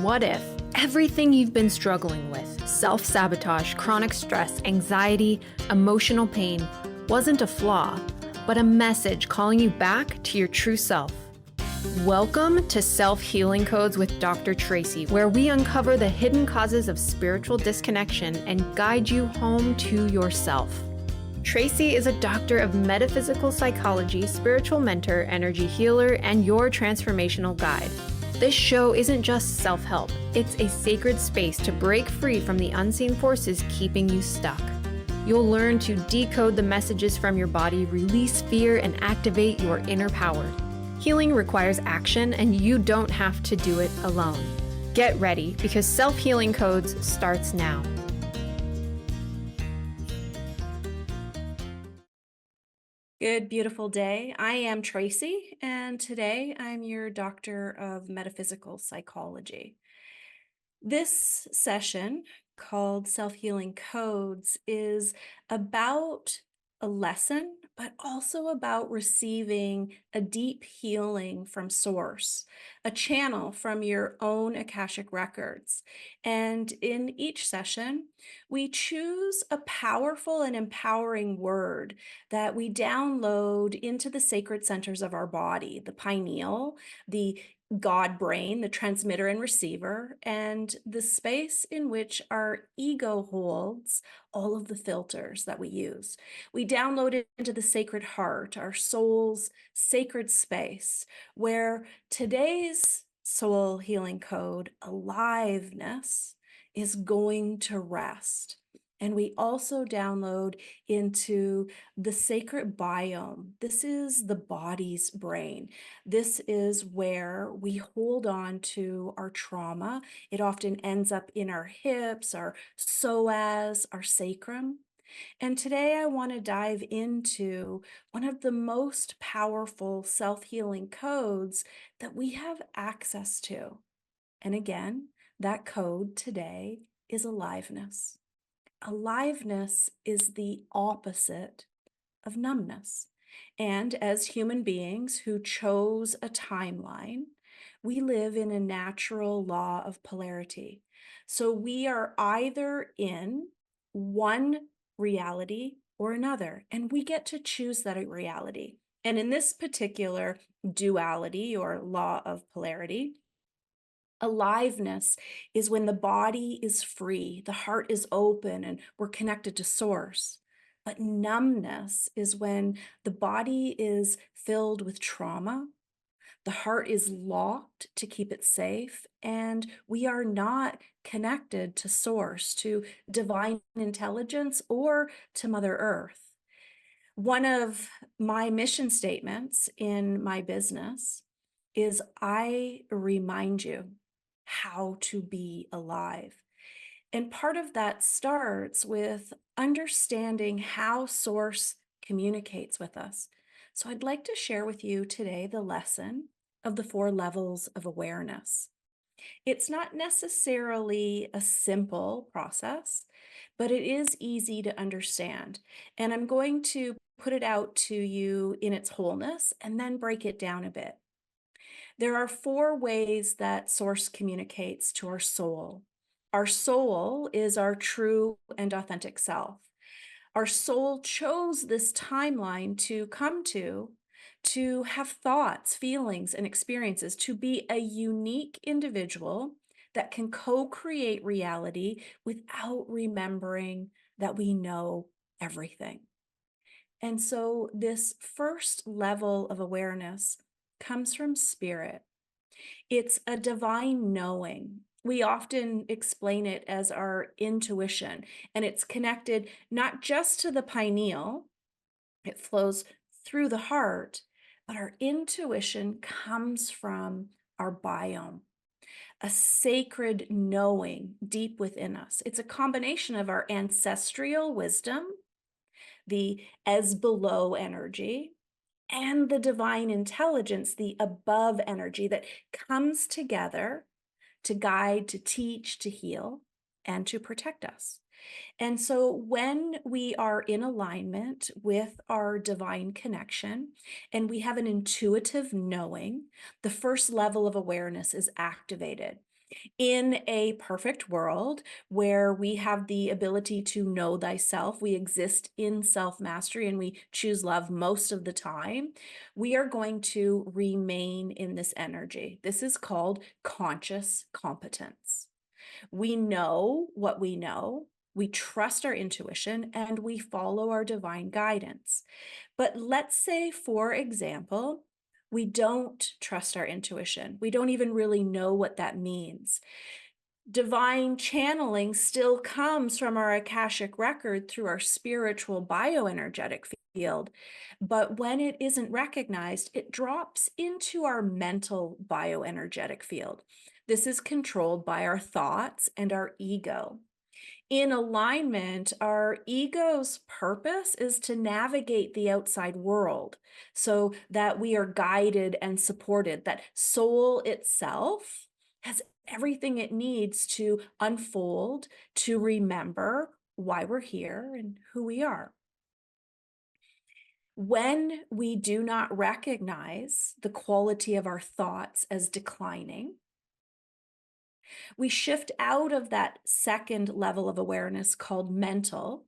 What if everything you've been struggling with, self-sabotage, chronic stress, anxiety, emotional pain, wasn't a flaw, but a message calling you back to your true self? Welcome to Self-Healing Codes with Dr. Traci, where we uncover the hidden causes of spiritual disconnection and guide you home to yourself. Traci is a doctor of metaphysical psychology, spiritual mentor, energy healer, and your transformational guide. This show isn't just self-help, it's a sacred space to break free from the unseen forces keeping you stuck. You'll learn to decode the messages from your body, release fear, and activate your inner power. Healing requires action, and you don't have to do it alone. Get ready, because Self-Healing Codes starts now. Good, beautiful day. I am Traci, and today I'm your doctor of metaphysical psychology. This session, called Self-Healing Codes, is about a lesson, but also about receiving a deep healing from source, a channel from your own Akashic records. And in each session, we choose a powerful and empowering word that we download into the sacred centers of our body, the pineal, the God brain, the transmitter and receiver, and the space in which our ego holds all of the filters that we use. We download it into the sacred heart, our soul's sacred space, where today's soul healing code, aliveness, is going to rest. And we also download into the sacred biome. This is the body's brain. This is where we hold on to our trauma. It often ends up in our hips, our psoas, our sacrum. And today I want to dive into one of the most powerful self-healing codes that we have access to. And again, that code today is aliveness. Aliveness is the opposite of numbness. And as human beings who chose a timeline, we live in a natural law of polarity. So we are either in one reality or another, and we get to choose that reality. And in this particular duality or law of polarity, aliveness is when the body is free, the heart is open, and we're connected to source. But numbness is when the body is filled with trauma, the heart is locked to keep it safe, and we are not connected to source, to divine intelligence, or to Mother Earth. One of my mission statements in my business is I remind you how to be alive. And part of that starts with understanding how source communicates with us. So I'd like to share with you today the lesson of the 4 levels of awareness. It's not necessarily a simple process, but it is easy to understand. And I'm going to put it out to you in its wholeness and then break it down a bit. There are 4 ways that source communicates to our soul. Our soul is our true and authentic self. Our soul chose this timeline to come to have thoughts, feelings, and experiences, to be a unique individual that can co-create reality without remembering that we know everything. And so this first level of awareness comes from spirit. It's a divine knowing. We often explain it as our intuition, and it's connected not just to the pineal, it flows through the heart, but our intuition comes from our biome, a sacred knowing deep within us. It's a combination of our ancestral wisdom, the as below energy, and the divine intelligence, the above energy that comes together to guide, to teach, to heal, and to protect us. And so when we are in alignment with our divine connection and we have an intuitive knowing, the first level of awareness is activated. In a perfect world where we have the ability to know thyself, we exist in self mastery and we choose love most of the time, we are going to remain in this energy. This is called conscious competence. We know what we know. We trust our intuition and we follow our divine guidance. But let's say, for example, we don't trust our intuition. We don't even really know what that means. Divine channeling still comes from our Akashic record through our spiritual bioenergetic field. But when it isn't recognized, it drops into our mental bioenergetic field. This is controlled by our thoughts and our ego. In alignment, our ego's purpose is to navigate the outside world so that we are guided and supported, that soul itself has everything it needs to unfold, to remember why we're here and who we are. When we do not recognize the quality of our thoughts as declining, we shift out of that second level of awareness called mental,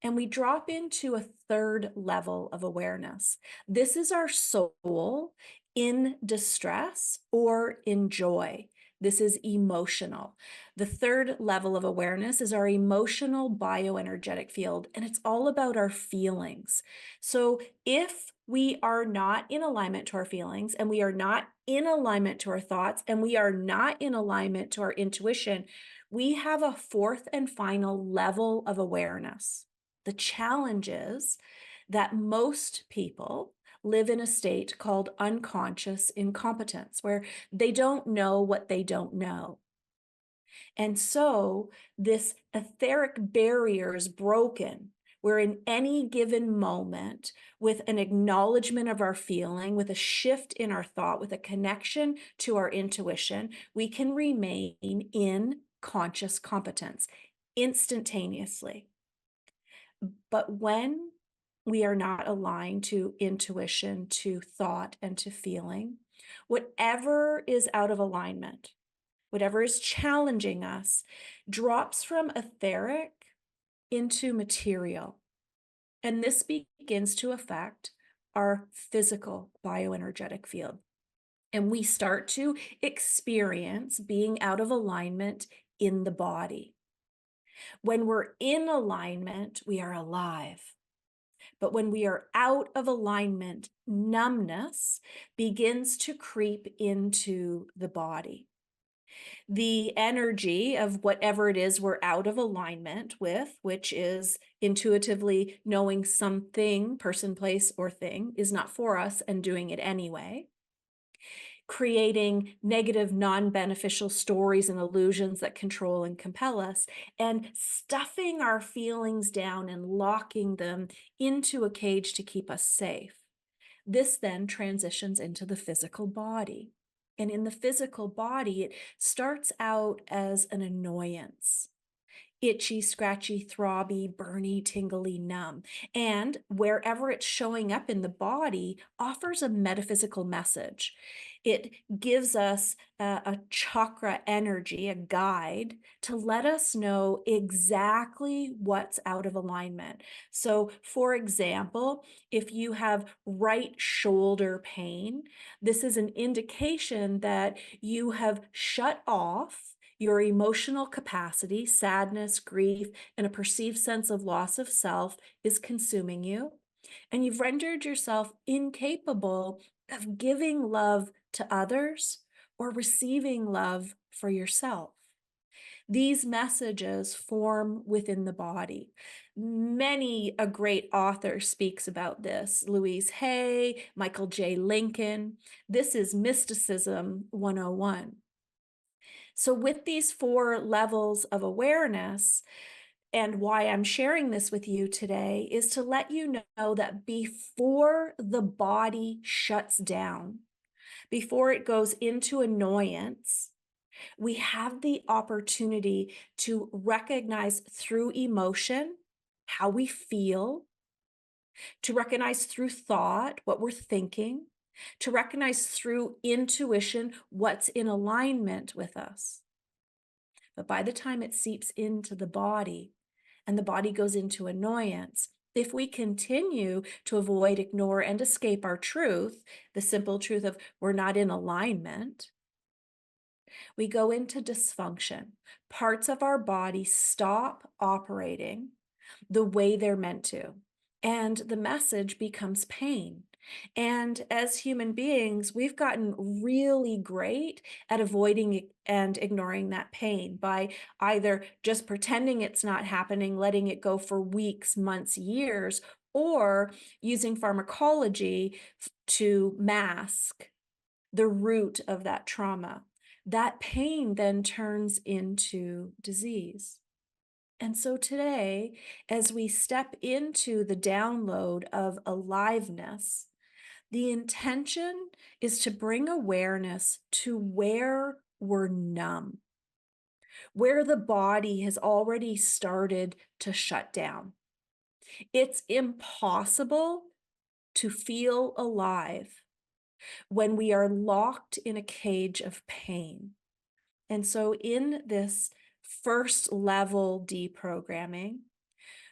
and we drop into a third level of awareness. This is our soul in distress or in joy. This is emotional. The third level of awareness is our emotional bioenergetic field, and it's all about our feelings. So if we are not in alignment to our feelings, and we are not in alignment to our thoughts, and we are not in alignment to our intuition, we have a fourth and final level of awareness. The challenge is that most people live in a state called unconscious incompetence, where they don't know what they don't know. And so this etheric barrier is broken, where in any given moment, with an acknowledgement of our feeling, with a shift in our thought, with a connection to our intuition, we can remain in conscious competence instantaneously. But when we are not aligned to intuition, to thought, and to feeling, whatever is out of alignment, whatever is challenging us, drops from etheric into material. And this begins to affect our physical bioenergetic field. And we start to experience being out of alignment in the body. When we're in alignment, we are alive. But when we are out of alignment, numbness begins to creep into the body. The energy of whatever it is we're out of alignment with, which is intuitively knowing something, person, place, or thing, is not for us and doing it anyway, creating negative, non-beneficial stories and illusions that control and compel us, and stuffing our feelings down and locking them into a cage to keep us safe. This then transitions into the physical body. And in the physical body, it starts out as an annoyance. Itchy, scratchy, throbby, burny, tingly, numb. And wherever it's showing up in the body offers a metaphysical message. It gives us a chakra energy, a guide to let us know exactly what's out of alignment. So, for example, if you have right shoulder pain, this is an indication that you have shut off your emotional capacity, sadness, grief, and a perceived sense of loss of self is consuming you. And you've rendered yourself incapable of giving love to others or receiving love for yourself. These messages form within the body. Many a great author speaks about this. Louise Hay, Michael J. Lincoln. This is Mysticism 101. So with these four levels of awareness, and why I'm sharing this with you today is to let you know that before the body shuts down, before it goes into annoyance, we have the opportunity to recognize through emotion how we feel, to recognize through thought what we're thinking, to recognize through intuition what's in alignment with us. But by the time it seeps into the body and the body goes into annoyance, if we continue to avoid, ignore, and escape our truth, the simple truth of we're not in alignment, we go into dysfunction. Parts of our body stop operating the way they're meant to, and the message becomes pain. And as human beings, we've gotten really great at avoiding and ignoring that pain by either just pretending it's not happening, letting it go for weeks, months, years, or using pharmacology to mask the root of that trauma. That pain then turns into disease. And so today, as we step into the download of aliveness, the intention is to bring awareness to where we're numb, where the body has already started to shut down. It's impossible to feel alive when we are locked in a cage of pain. And so in this first level deprogramming,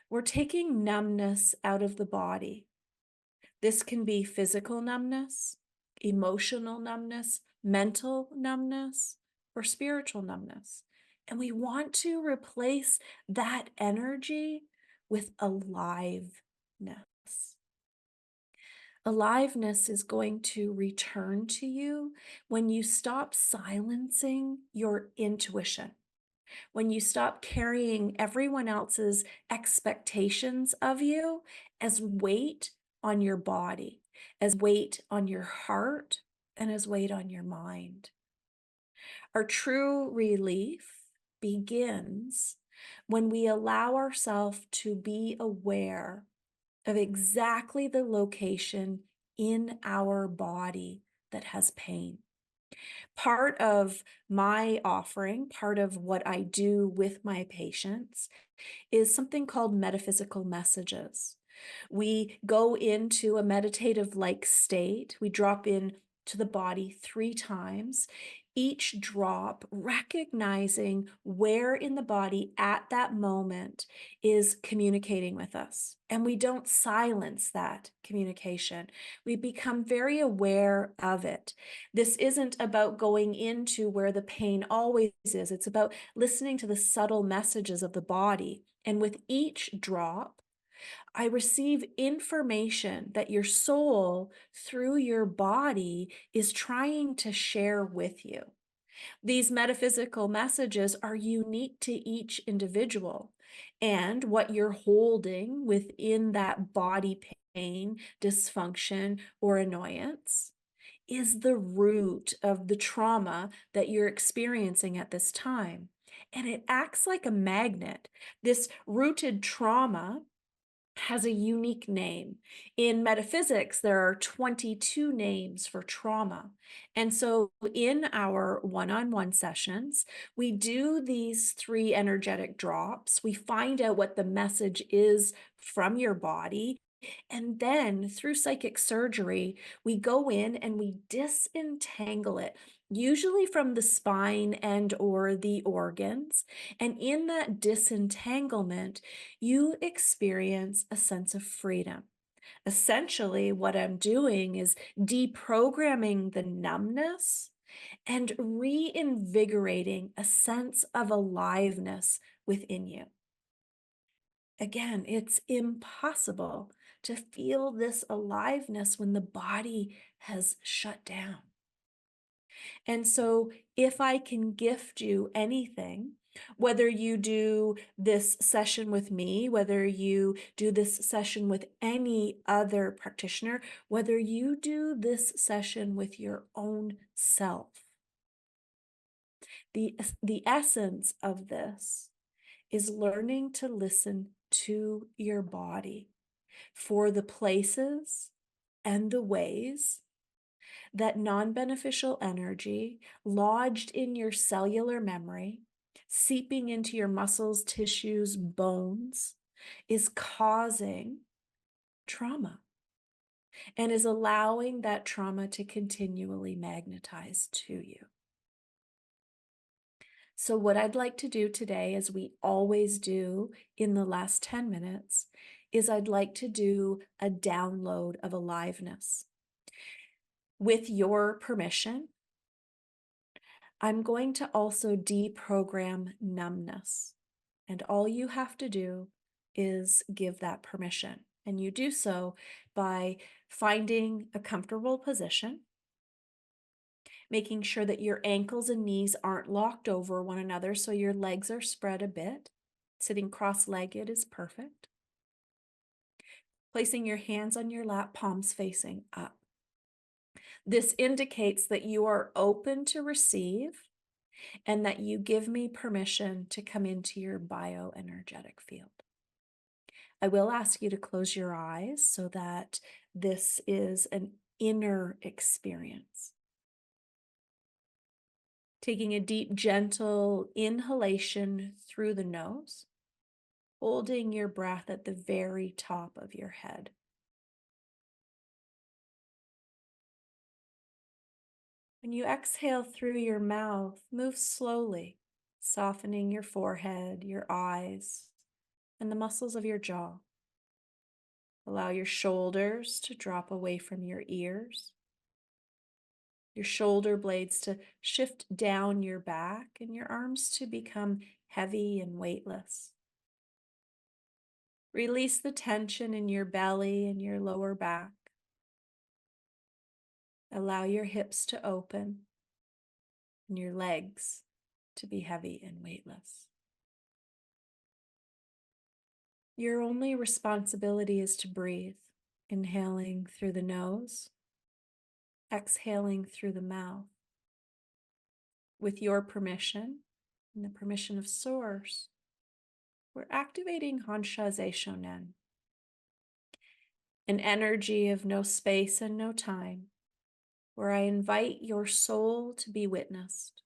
we're taking numbness out of the body. This can be physical numbness, emotional numbness, mental numbness, or spiritual numbness. And we want to replace that energy with aliveness. Aliveness is going to return to you when you stop silencing your intuition, when you stop carrying everyone else's expectations of you as weight on your body, as weight on your heart, and as weight on your mind. Our true relief begins when we allow ourselves to be aware of exactly the location in our body that has pain. Part of my offering, part of what I do with my patients, is something called metaphysical messages. We go into a meditative like state. We drop in to the body 3 times, each drop recognizing where in the body at that moment is communicating with us. And we don't silence that communication. We become very aware of it. This isn't about going into where the pain always is. It's about listening to the subtle messages of the body. And with each drop, I receive information that your soul, through your body, is trying to share with you. These metaphysical messages are unique to each individual, and what you're holding within that body pain, dysfunction, or annoyance is the root of the trauma that you're experiencing at this time. And it acts like a magnet. This rooted trauma has a unique name. In metaphysics, there are 22 names for trauma. And so in our one-on-one sessions, we do these 3 energetic drops. We find out what the message is from your body. And then through psychic surgery, we go in and we disentangle it, usually from the spine and or the organs. And in that disentanglement, you experience a sense of freedom. Essentially, what I'm doing is deprogramming the numbness and reinvigorating a sense of aliveness within you. Again, it's impossible to feel this aliveness when the body has shut down. And so, if I can gift you anything, whether you do this session with me, whether you do this session with any other practitioner, whether you do this session with your own self, the essence of this is learning to listen to your body for the places and the ways that non-beneficial energy lodged in your cellular memory, seeping into your muscles, tissues, bones, is causing trauma and is allowing that trauma to continually magnetize to you. So, what I'd like to do today, as we always do in the last 10 minutes, is I'd like to do a download of aliveness. With your permission, I'm going to also deprogram numbness. And all you have to do is give that permission. And you do so by finding a comfortable position, making sure that your ankles and knees aren't locked over one another so your legs are spread a bit. Sitting cross-legged is perfect. Placing your hands on your lap, palms facing up. This indicates that you are open to receive and that you give me permission to come into your bioenergetic field. I will ask you to close your eyes so that this is an inner experience. Taking a deep, gentle inhalation through the nose, holding your breath at the very top of your head. When you exhale through your mouth, move slowly, softening your forehead, your eyes, and the muscles of your jaw. Allow your shoulders to drop away from your ears, your shoulder blades to shift down your back, and your arms to become heavy and weightless. Release the tension in your belly and your lower back. Allow your hips to open and your legs to be heavy and weightless. Your only responsibility is to breathe, inhaling through the nose, exhaling through the mouth. With your permission and the permission of Source, we're activating Hansha Shonen, an energy of no space and no time, where I invite your soul to be witnessed,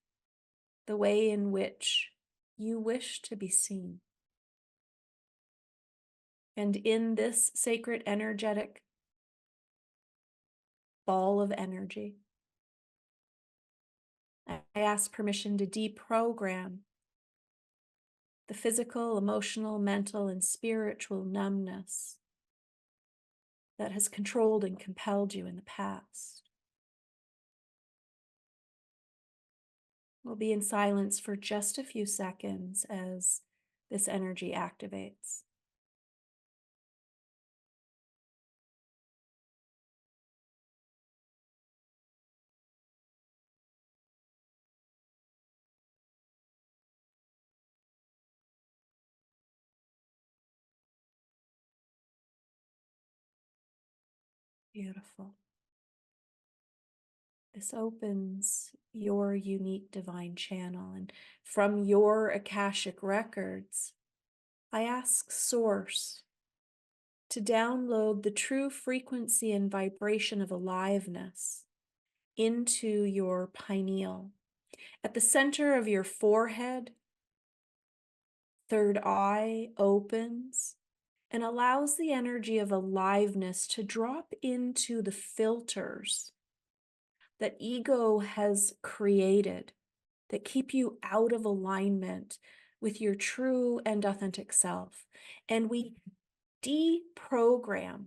the way in which you wish to be seen. And in this sacred energetic ball of energy, I ask permission to deprogram the physical, emotional, mental, and spiritual numbness that has controlled and compelled you in the past. We'll be in silence for just a few seconds as this energy activates. Beautiful. This opens your unique divine channel, and from your Akashic records, I ask Source to download the true frequency and vibration of aliveness into your pineal. At the center of your forehead, third eye opens and allows the energy of aliveness to drop into the filters that ego has created that keep you out of alignment with your true and authentic self. And we deprogram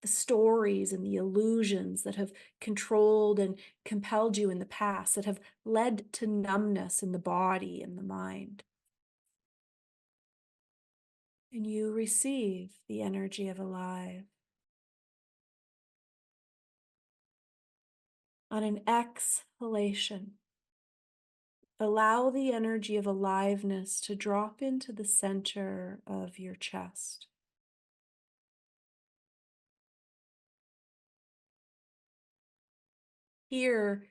the stories and the illusions that have controlled and compelled you in the past, that have led to numbness in the body and the mind. And you receive the energy of alive. On an exhalation, allow the energy of aliveness to drop into the center of your chest. Here,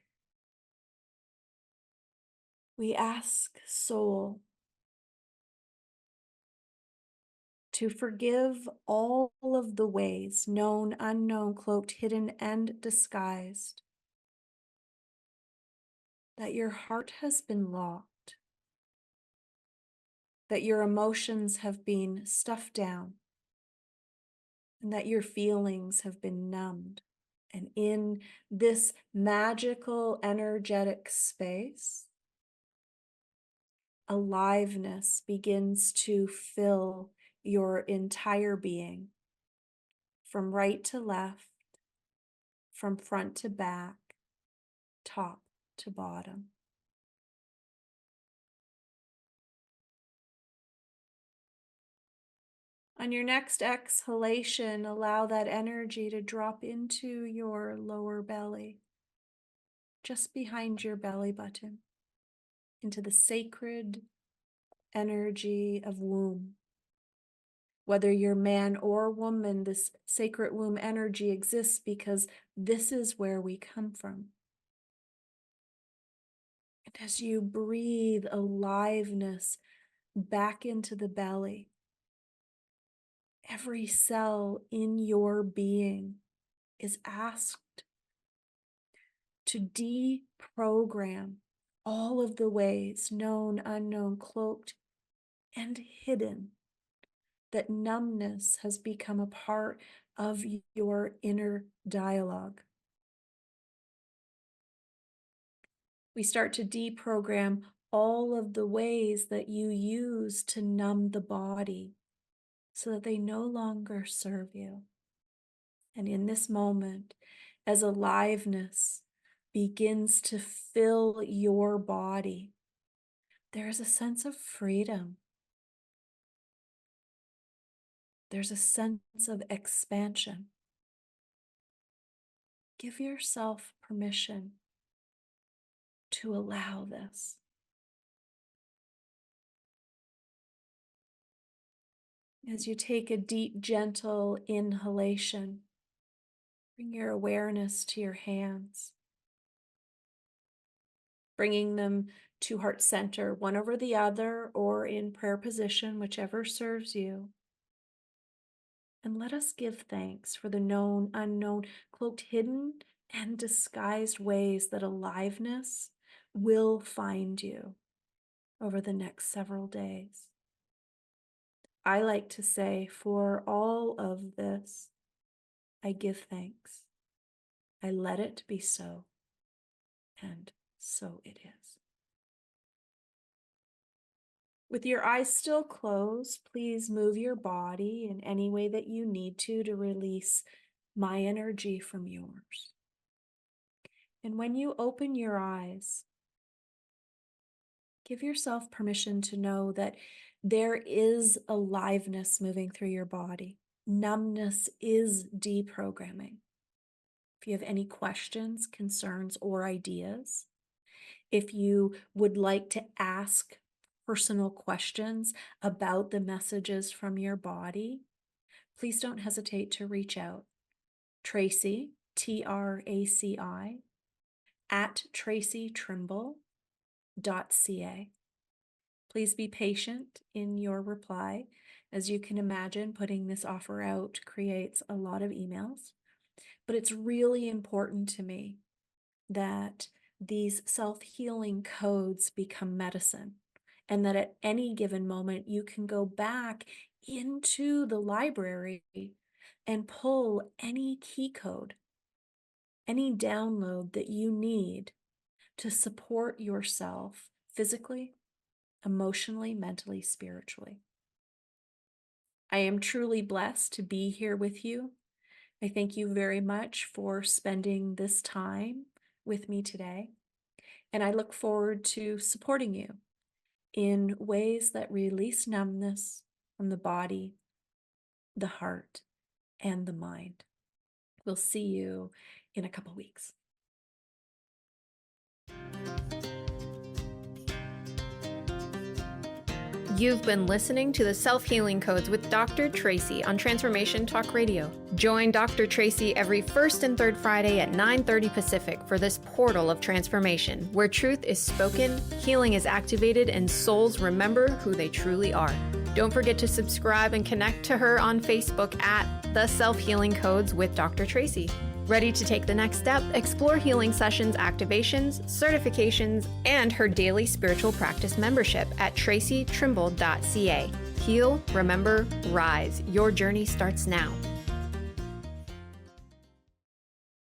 we ask Soul to forgive all of the ways, known, unknown, cloaked, hidden, and disguised, that your heart has been locked, that your emotions have been stuffed down, and that your feelings have been numbed. And in this magical, energetic space, aliveness begins to fill your entire being, from right to left, from front to back, top to bottom. On your next exhalation, allow that energy to drop into your lower belly, just behind your belly button, into the sacred energy of womb. Whether you're man or woman, this sacred womb energy exists because this is where we come from. And as you breathe aliveness back into the belly, every cell in your being is asked to deprogram all of the ways, known, unknown, cloaked, and hidden, that numbness has become a part of your inner dialogue. We start to deprogram all of the ways that you use to numb the body so that they no longer serve you. And in this moment, as aliveness begins to fill your body, there is a sense of freedom. There's a sense of expansion. Give yourself permission to allow this. As you take a deep, gentle inhalation, bring your awareness to your hands, bringing them to heart center, one over the other, or in prayer position, whichever serves you. And let us give thanks for the known, unknown, cloaked, hidden, and disguised ways that aliveness will find you over the next several days. I like to say, for all of this, I give thanks. I let it be so, and so it is. With your eyes still closed, please move your body in any way that you need to release my energy from yours. And when you open your eyes, give yourself permission to know that there is aliveness moving through your body. Numbness is deprogramming. If you have any questions, concerns, or ideas, if you would like to ask personal questions about the messages from your body, please don't hesitate to reach out. Traci, Traci, at tracitrimble.ca. Please be patient in your reply. As you can imagine, putting this offer out creates a lot of emails, but it's really important to me that these self-healing codes become medicine, and that at any given moment you can go back into the library and pull any key code, any download that you need to support yourself physically, emotionally, mentally, spiritually. I am truly blessed to be here with you. I thank you very much for spending this time with me today, and I look forward to supporting you in ways that release numbness from the body, the heart, and the mind. We'll see you in a couple weeks. You've been listening to the Self-Healing Codes with Dr. Traci on Transformation Talk Radio. Join Dr. Traci every first and third Friday at 9:30 Pacific for this portal of transformation, where truth is spoken, healing is activated, and souls remember who they truly are. Don't forget to subscribe and connect to her on Facebook at The Self-Healing Codes with Dr. Traci. Ready to take the next step? Explore healing sessions, activations, certifications, and her daily spiritual practice membership at tracitrimble.ca. Heal, remember, rise. Your journey starts now.